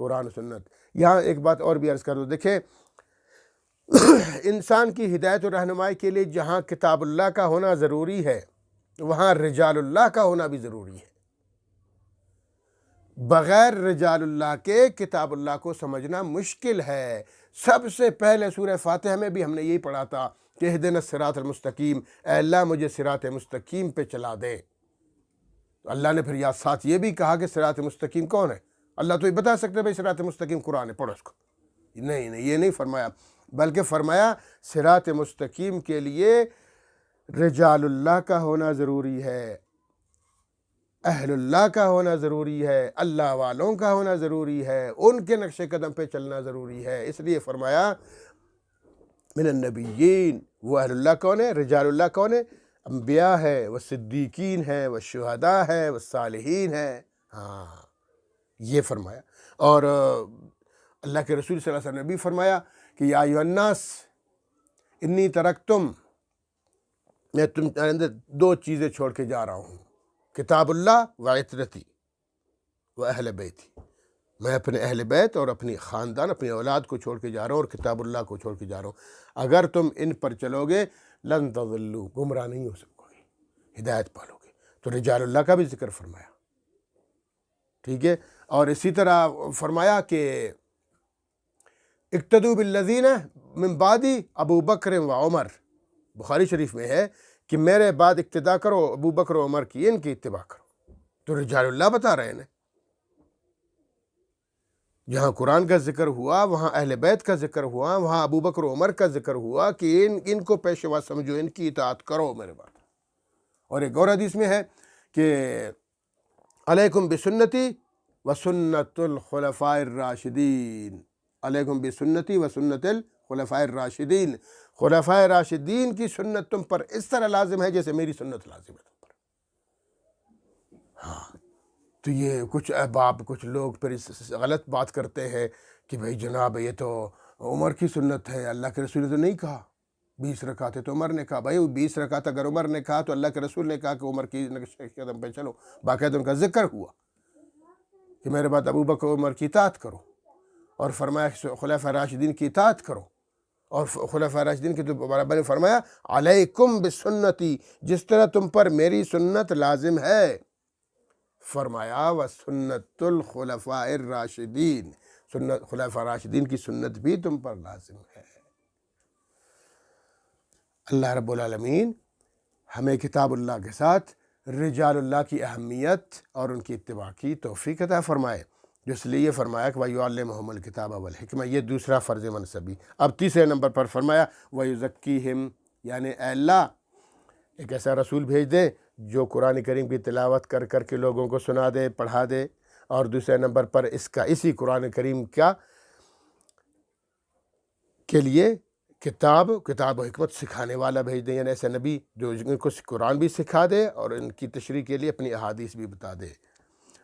قرآن و سنت۔ یہاں ایک بات اور بھی عرض کر دو، دیکھیں انسان کی ہدایت و رہنمائی کے لیے جہاں کتاب اللہ کا ہونا ضروری ہے وہاں رجال اللہ کا ہونا بھی ضروری ہے۔ بغیر رجال اللہ کے کتاب اللہ کو سمجھنا مشکل ہے۔ سب سے پہلے سورہ فاتحہ میں بھی ہم نے یہی پڑھا تھا کہ اہدنا الصراط المستقیم، اے اللہ مجھے صراط مستقیم پہ چلا دے۔ تو اللہ نے پھر یا ساتھ یہ بھی کہا کہ صراط مستقیم کون ہے؟ اللہ تو یہ بتا سکتے بھائی صراط مستقیم قرآن ہے، پڑھو اس کو۔ نہیں، یہ نہیں فرمایا، بلکہ فرمایا صراط مستقیم کے لیے رجال اللہ کا ہونا ضروری ہے، اہل اللہ کا ہونا ضروری ہے، اللہ والوں کا ہونا ضروری ہے، ان کے نقش قدم پہ چلنا ضروری ہے۔ اس لیے فرمایا من النبیین، وہ اہل اللہ کون ہے؟ رجال اللہ کون ہے؟ انبیاء ہے، وہ صدیقین ہے، وہ شہداء ہے، وہ صالحین ہے۔ ہاں یہ فرمایا۔ اور اللہ کے رسول صلی اللہ علیہ وسلم نے بھی فرمایا کہ یا ایھا الناس انی ترکتم، میں تم اندر دو چیزیں چھوڑ کے جا رہا ہوں، کتاب اللہ و عترتی و اہل بیتی، میں اپنے اہل بیت اور اپنی خاندان، اپنی اولاد کو چھوڑ کے جا رہا ہوں، اور کتاب اللہ کو چھوڑ کے جا رہا ہوں۔ اگر تم ان پر چلو گے لن تضلوا، گمراہ نہیں ہو سکو گے، ہدایت پالو گے۔ تو رجال اللہ کا بھی ذکر فرمایا، ٹھیک ہے۔ اور اسی طرح فرمایا کہ اقتدوا بالذین من بعدی ابو بکر و عمر، بخاری شریف میں ہے کہ میرے بعد اقتداء کرو ابو بکر و عمر کی، ان کی اتباع کرو۔ تو رجال اللہ بتا رہے ہیں، جہاں قرآن کا ذکر ہوا وہاں اہل بیت کا ذکر ہوا، وہاں ابو بکر و عمر کا ذکر ہوا کہ ان کو پیشوا سمجھو، ان کی اطاعت کرو میرے بعد۔ اور ایک اور حدیث میں ہے کہ علیکم بسنتی و سنت الخلفاء الراشدین، علیکم بسنتی و سنت الخلفاء الراشدین، خلفاء راشدین کی سنت تم پر اس طرح لازم ہے جیسے میری سنت لازم ہے تم پر۔ ہاں تو یہ کچھ احباب، کچھ لوگ پھر اس غلط بات کرتے ہیں کہ بھئی جناب یہ تو عمر کی سنت ہے، اللہ کے رسول نے تو نہیں کہا 20 رکعت ہے تو عمر نے کہا۔ بھائی 20 رکعت اگر عمر نے کہا تو اللہ کے رسول نے کہا کہ عمر کی نقش قدم پہ چلو، باقاعدہ ان کا ذکر ہوا کہ میرے بعد ابو بکر و عمر کی اطاعت کرو، اور فرمایا خلفاء راشدین کی اطاعت کرو، اور خلفاء راشدین کی تو برابر نے فرمایا علیکم بسنتی، جس طرح تم پر میری سنت لازم ہے، فرمایا و سنت الخلفاء الراشدین، سنت خلفاء راشدین کی سنت بھی تم پر لازم ہے۔ اللہ رب العالمین ہمیں کتاب اللہ کے ساتھ رجال اللہ کی اہمیت اور ان کی اتباع کی توفیق عطا فرمائے، جس لیے فرمایا کہ وَيُعَلِّمُهُمُ الْكِتَابَ وَالْحِکْمَةَ، یہ دوسرا فرض منصبی۔ اب تیسرے نمبر پر فرمایا وَيُزَكِّيهِمْ، یعنی اے اللہ ایک ایسا رسول بھیج دے جو قرآن کریم کی تلاوت کر کر کے لوگوں کو سنا دے، پڑھا دے، اور دوسرے نمبر پر اسی قرآن کریم کے لیے کتاب و حکمت سکھانے والا بھیج دیں، یعنی ایسا نبی جو ان کو قرآن بھی سکھا دے اور ان کی تشریح کے لیے اپنی احادیث بھی بتا دے۔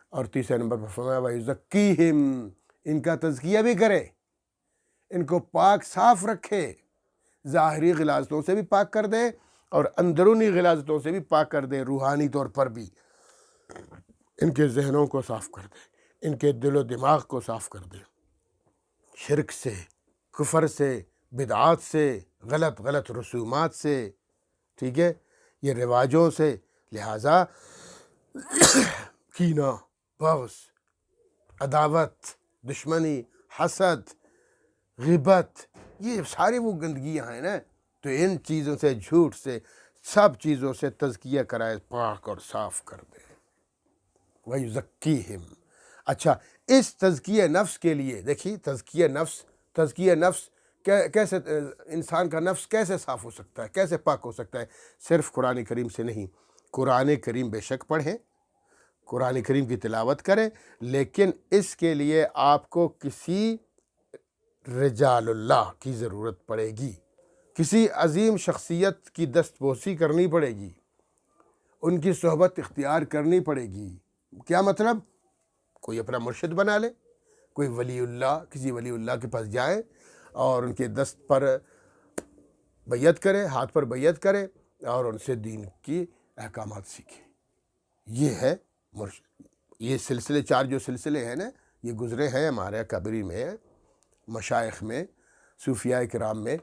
اور تیسرے نمبر پر فرمایا وَيُزَكِّيهِمْ، ان کا تزکیہ بھی کرے، ان کو پاک صاف رکھے، ظاہری غلاظتوں سے بھی پاک کر دے اور اندرونی غلاظتوں سے بھی پاک کر دے، روحانی طور پر بھی ان کے ذہنوں کو صاف کر دے، ان کے دل و دماغ کو صاف کر دے، شرک سے، کفر سے، بدعات سے، غلط رسومات سے، ٹھیک ہے، یہ رواجوں سے۔ لہٰذا کینہ، بغض، عداوت، دشمنی، حسد، غیبت، یہ ساری وہ گندگیاں ہیں نا، تو ان چیزوں سے، جھوٹ سے، سب چیزوں سے تزکیہ کرائے، پاک اور صاف کر دے۔ وَيُزَكِّيهِمْ، اچھا اس تزکیہ نفس کے لیے دیکھیے، تزکیہ نفس کیسے، انسان کا نفس کیسے صاف ہو سکتا ہے، کیسے پاک ہو سکتا ہے؟ صرف قرآن کریم سے نہیں۔ قرآن کریم بے شک پڑھیں، قرآن کریم کی تلاوت کریں، لیکن اس کے لیے آپ کو کسی رجال اللہ کی ضرورت پڑے گی، کسی عظیم شخصیت کی دستبوسی کرنی پڑے گی، ان کی صحبت اختیار کرنی پڑے گی۔ کیا مطلب؟ کوئی اپنا مرشد بنا لے، کوئی ولی اللہ، کسی ولی اللہ کے پاس جائے اور ان کے دست پر بیعت کرے، ہاتھ پر بیعت کرے اور ان سے دین کی احکامات سیکھے۔ یہ ہے مرشد۔ یہ سلسلے، چار جو سلسلے ہیں نا، یہ گزرے ہیں ہمارے اکابرین میں، مشائخ میں، صوفیاء کرام میں،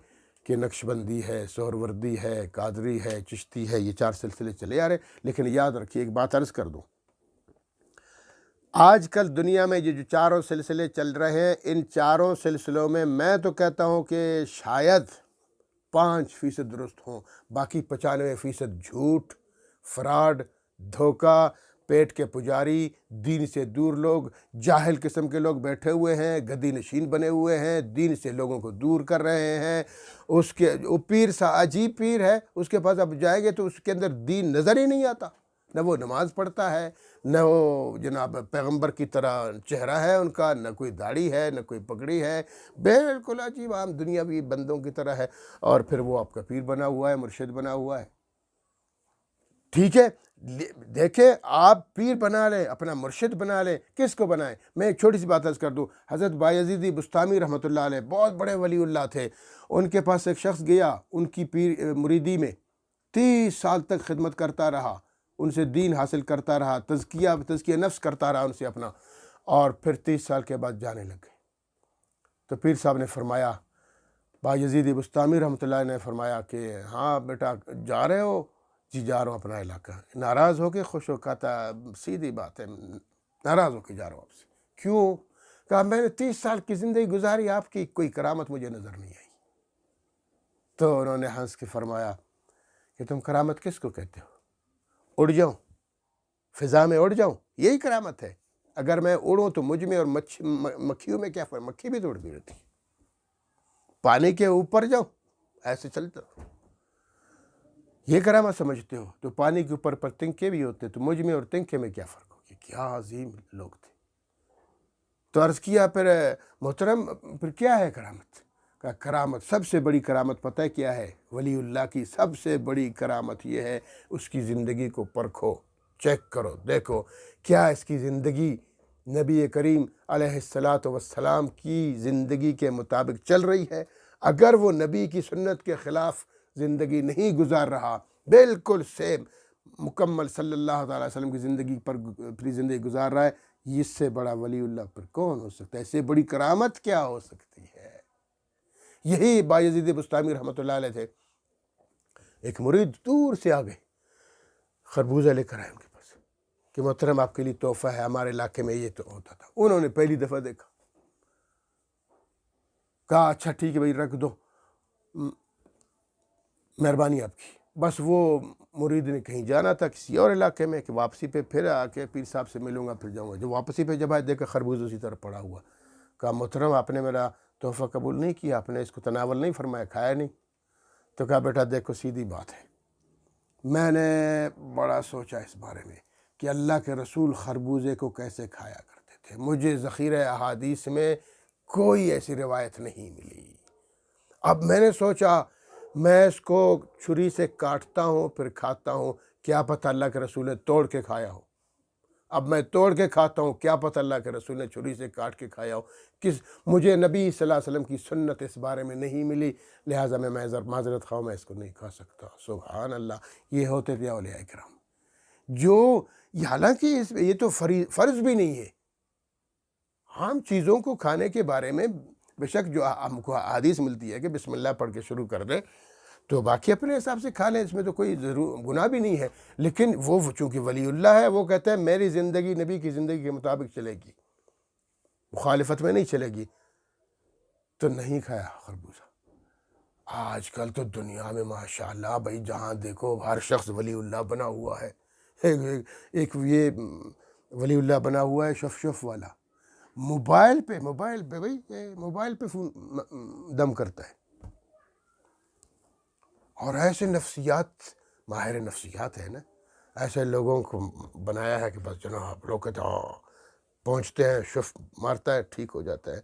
کہ نقشبندی ہے، سہروردی ہے، قادری ہے، چشتی ہے، یہ 4 سلسلے چلے آ رہے ہیں۔ لیکن یاد رکھیے، ایک بات عرض کر دوں، آج کل دنیا میں یہ جو 4 سلسلے چل رہے ہیں، ان 4 سلسلوں میں تو کہتا ہوں کہ شاید 5% درست ہوں، باقی 95% جھوٹ، فراڈ، دھوکہ، پیٹ کے پجاری، دین سے دور لوگ، جاہل قسم کے لوگ بیٹھے ہوئے ہیں، گدی نشین بنے ہوئے ہیں، دین سے لوگوں کو دور کر رہے ہیں۔ اس کے وہ پیر سا عجیب پیر ہے، اس کے پاس اب جائیں گے تو اس کے اندر دین نظر ہی نہیں آتا، نہ وہ نماز پڑھتا ہے، نہ وہ جناب پیغمبر کی طرح چہرہ ہے ان کا، نہ کوئی داڑھی ہے، نہ کوئی پگڑی ہے، بالکل عجیب عام دنیاوی بندوں کی طرح ہے، اور پھر وہ آپ کا پیر بنا ہوا ہے، مرشد بنا ہوا ہے۔ ٹھیک ہے، دیکھیں آپ پیر بنا لیں، اپنا مرشد بنا لیں، کس کو بنائیں؟ میں ایک چھوٹی سی بات عرض کر دوں، حضرت بایزید بستامی رحمۃ اللہ علیہ بہت بڑے ولی اللہ تھے، ان کے پاس ایک شخص گیا، ان کی پیر مریدی میں 30 سال تک خدمت کرتا رہا، ان سے دین حاصل کرتا رہا، تزکیہ نفس کرتا رہا ان سے اپنا، اور پھر 30 سال کے بعد جانے لگ گئے۔ تو پیر صاحب نے فرمایا، بایزید بستامی رحمۃ اللہ نے فرمایا کہ ہاں بیٹا جا رہے ہو؟ جی جا رہا ہوں اپنا علاقہ۔ ناراض ہو کے خوش ہو؟ کہتا سیدھی بات ہے، ناراض ہو کے جا رہا ہوں آپ سے۔ کیوں؟ کہا میں نے 30 سال کی زندگی گزاری، آپ کی کوئی کرامت مجھے نظر نہیں آئی۔ تو انہوں نے ہنس کے فرمایا کہ تم کرامت کس کو کہتے ہو؟ اڑ جاؤں، فضا میں اڑ جاؤں، یہی کرامت ہے؟ اگر میں اڑوں تو مجھ میں اور مکھیوں میں کیا فرق؟ مکھی بھی تو اڑتی رہتی، پانی کے اوپر جاؤں ایسے چلتا، یہ کرامت سمجھتے ہو؟ تو پانی کے اوپر پر تنکے بھی ہوتے، تو مجھ میں اور تنکے میں کیا فرق ہوگی؟ کیا عظیم لوگ تھے۔ تو عرض کیا پھر محترم پھر کیا ہے کرامت؟ کہا کرامت، سب سے بڑی کرامت پتہ ہے کیا ہے؟ ولی اللہ کی سب سے بڑی کرامت یہ ہے، اس کی زندگی کو پرکھو، چیک کرو، دیکھو کیا اس کی زندگی نبی کریم علیہ السلام کی زندگی کے مطابق چل رہی ہے۔ اگر وہ نبی کی سنت کے خلاف زندگی نہیں گزار رہا، بالکل سیم مکمل صلی اللہ تعالی وسلم کی زندگی پر اپنی زندگی گزار رہا ہے، اس سے بڑا ولی اللہ پر کون ہو سکتا ہے؟ اس سے بڑی کرامت کیا ہو سکتی ہے؟ یہی بایزید بستامی رحمۃ اللہ علیہ تھے، ایک مرید دور سے آ گئے، خربوزہ لے کر آئے ان کے پاس کہ محترم آپ کے لیے تحفہ ہے، ہمارے علاقے میں یہ تو ہوتا تھا۔ انہوں نے پہلی دفعہ دیکھا، کہا اچھا ٹھیک ہے بھائی رکھ دو، مہربانی آپ کی۔ بس وہ مرید نے کہیں جانا تھا کسی اور علاقے میں، کہ واپسی پہ پھر آ کے پیر صاحب سے ملوں گا پھر جاؤں گا۔ جو واپسی پہ جب آئے دیکھا خربوز اسی طرح پڑا ہوا۔ کہا محترم آپ نے میرا تحفہ قبول نہیں کیا، آپ نے اس کو تناول نہیں فرمایا، کھایا نہیں۔ تو کہا بیٹا دیکھو سیدھی بات ہے، میں نے بڑا سوچا اس بارے میں کہ اللہ کے رسول خربوزے کو کیسے کھایا کرتے تھے، مجھے ذخیرہ احادیث میں کوئی ایسی روایت نہیں ملی۔ اب میں نے سوچا میں اس کو چھری سے کاٹتا ہوں پھر کھاتا ہوں، کیا پتہ اللہ کے رسول نے توڑ کے کھایا ہو۔ اب میں توڑ کے کھاتا ہوں، کیا پتہ اللہ کے رسول نے چھری سے کاٹ کے کھایا ہو۔ مجھے نبی صلی اللہ علیہ وسلم کی سنت اس بارے میں نہیں ملی، لہٰذا میں معذرت خواہ، میں اس کو نہیں کھا سکتا۔ سبحان اللہ، یہ ہوتے تھے اولیاء کرام جو حالانکہ یہ تو فرض بھی نہیں ہے، عام چیزوں کو کھانے کے بارے میں بے شک جو ہم کو حدیث ملتی ہے کہ بسم اللہ پڑھ کے شروع کر دے تو باقی اپنے حساب سے کھا لیں، اس میں تو کوئی گناہ بھی نہیں ہے۔ لیکن وہ چونکہ ولی اللہ ہے، وہ کہتا ہے میری زندگی نبی کی زندگی کے مطابق چلے گی، مخالفت میں نہیں چلے گی، تو نہیں کھایا خربوزہ۔ آج کل تو دنیا میں ماشاءاللہ بھائی جہاں دیکھو ہر شخص ولی اللہ بنا ہوا ہے۔ ایک یہ ولی اللہ بنا ہوا ہے شف والا، موبائل پہ بھائی موبائل پہ دم کرتا ہے، اور ایسے نفسیات، ماہر نفسیات ہے نا، ایسے لوگوں کو بنایا ہے کہ بس جناب لوگ کہتے ہیں پہنچتے ہیں شف مارتا ہے ٹھیک ہو جاتا ہے۔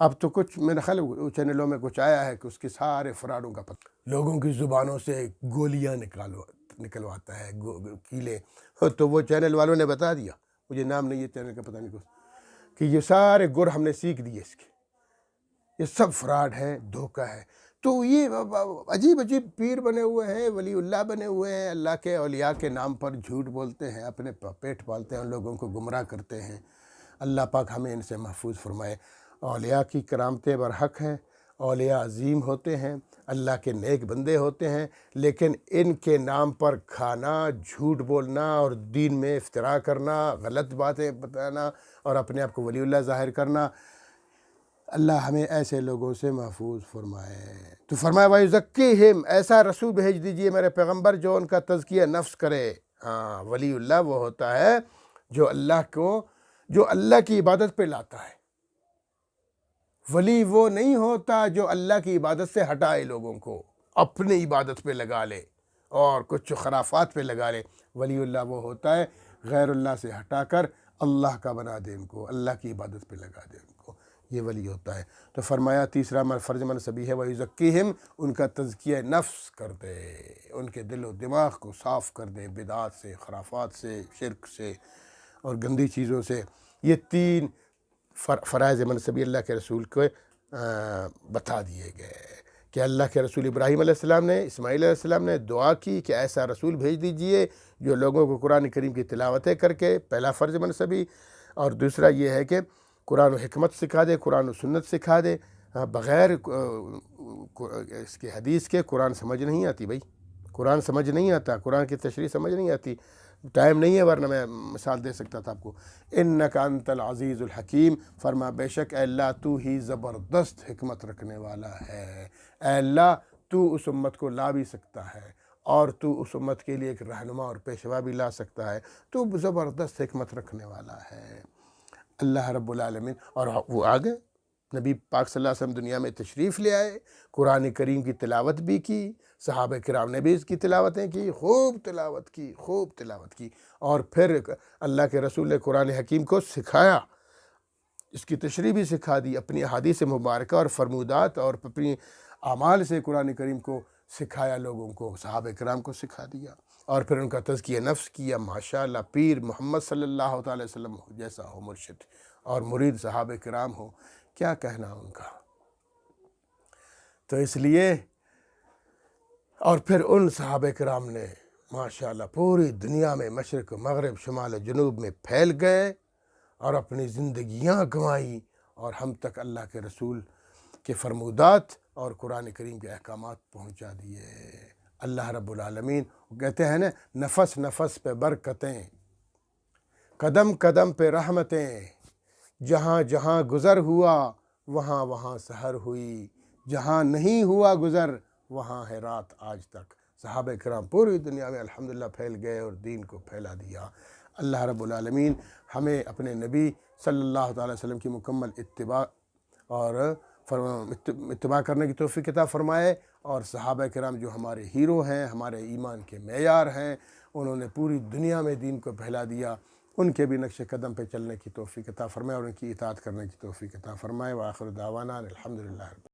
اب تو کچھ میرا خیال چینلوں میں کچھ آیا ہے کہ اس کے سارے فراڈوں کا پتہ، لوگوں کی زبانوں سے گولیاں نکلواتا ہے، کیلے، تو وہ چینل والوں نے بتا دیا، مجھے نام نہیں ہے چینل کا پتہ نہیں کچھ، کہ یہ سارے گر ہم نے سیکھ دیے اس کے، یہ سب فراڈ ہے، دھوکہ ہے۔ تو یہ عجیب پیر بنے ہوئے ہیں، ولی اللہ بنے ہوئے ہیں، اللہ کے اولیاء کے نام پر جھوٹ بولتے ہیں، اپنے پیٹ پالتے ہیں، لوگوں کو گمراہ کرتے ہیں۔ اللہ پاک ہمیں ان سے محفوظ فرمائے۔ اولیاء کی کرامتیں برحق ہیں، اولیاء عظیم ہوتے ہیں، اللہ کے نیک بندے ہوتے ہیں، لیکن ان کے نام پر کھانا، جھوٹ بولنا اور دین میں افتراء کرنا، غلط باتیں بتانا اور اپنے آپ کو ولی اللہ ظاہر کرنا، اللہ ہمیں ایسے لوگوں سے محفوظ فرمائے۔ تو فرمایا وَيُزَكِّيهِمْ، ایسا رسول بھیج دیجئے میرے پیغمبر جو ان کا تزکیہ نفس کرے۔ ہاں، ولی اللہ وہ ہوتا ہے جو اللہ کی عبادت پہ لاتا ہے۔ ولی وہ نہیں ہوتا جو اللہ کی عبادت سے ہٹائے لوگوں کو، اپنی عبادت پہ لگا لے اور کچھ خرافات پہ لگا لے۔ ولی اللہ وہ ہوتا ہے غیر اللہ سے ہٹا کر اللہ کا بنا دے ان کو، اللہ کی عبادت پہ لگا دے ان کو، یہ ولی ہوتا ہے۔ تو فرمایا تیسرا فرض منصبی ہے وَيُزَكِّيهِمْ، ان کا تزکیہ نفس کر دے، ان کے دل و دماغ کو صاف کر دے بدعات سے، خرافات سے، شرک سے اور گندی چیزوں سے۔ یہ تین فرائض منصبی اللہ کے رسول کو بتا دیے گئے کہ اللہ کے رسول ابراہیم علیہ السلام نے، اسماعیل علیہ السلام نے دعا کی کہ ایسا رسول بھیج دیجئے جو لوگوں کو قرآن کریم کی تلاوتیں کر کے، پہلا فرض منصبی، اور دوسرا یہ ہے کہ قرآن و حکمت سکھا دے، قرآن و سنت سکھا دے۔ بغیر اس کے حدیث کے قرآن سمجھ نہیں آتی بھائی، قرآن سمجھ نہیں آتا، قرآن کی تشریح سمجھ نہیں آتی۔ ٹائم نہیں ہے ورنہ میں مثال دے سکتا تھا آپ کو۔ اِنَّكَ أَنْتَ الْعَزِيزُ الْحَكِيمُ، فرما بے شک اے اللہ تو ہی زبردست حکمت رکھنے والا ہے۔ اے اللہ تو اس امت کو لا بھی سکتا ہے اور تو اس امت کے لیے ایک رہنما اور پیشوا بھی لا سکتا ہے، تو زبردست حکمت رکھنے والا ہے اللہ رب العالمین۔ اور وہ آگے نبی پاک صلی اللہ علیہ وسلم دنیا میں تشریف لے آئے، قرآن کریم کی تلاوت بھی کی، صحابہ کرام نے بھی اس کی تلاوتیں کی، خوب تلاوت کی، اور پھر اللہ کے رسول نے قرآن حکیم کو سکھایا، اس کی تشریح بھی سکھا دی، اپنی احادیث مبارکہ اور فرمودات اور اپنی اعمال سے قرآن کریم کو سکھایا، لوگوں کو، صحابہ کرام کو سکھا دیا، اور پھر ان کا تزکیہ نفس کیا۔ ماشاءاللہ پیر محمد صلی اللہ تعالی وسلم جیسا ہو مرشد اور مرید صحابہ کرام ہو، کیا کہنا ان کا۔ تو اس لیے اور پھر ان صحابہ کرام نے ماشاءاللہ پوری دنیا میں مشرق مغرب شمال و جنوب میں پھیل گئے اور اپنی زندگیاں گنوائیں اور ہم تک اللہ کے رسول کے فرمودات اور قرآن کریم کے احکامات پہنچا دیے۔ اللہ رب العالمین کہتے ہیں نا، نفس نفس پہ برکتیں، قدم قدم پہ رحمتیں، جہاں جہاں گزر ہوا وہاں وہاں سحر ہوئی، جہاں نہیں ہوا گزر وہاں ہے رات آج تک۔ صحابہ کرام پوری دنیا میں الحمدللہ پھیل گئے اور دین کو پھیلا دیا۔ اللہ رب العالمین ہمیں اپنے نبی صلی اللہ تعالی وسلم کی مکمل اتباع اور اتباع کرنے کی توفیق عطا فرمائے، اور صحابہ کرام جو ہمارے ہیرو ہیں، ہمارے ایمان کے معیار ہیں، انہوں نے پوری دنیا میں دین کو پھیلا دیا، ان کے بھی نقش قدم پہ چلنے کی توفیق عطا فرمائے اور ان کی اطاعت کرنے کی توفیق عطا فرمائے۔ وآخر دعوانا الحمدللہ۔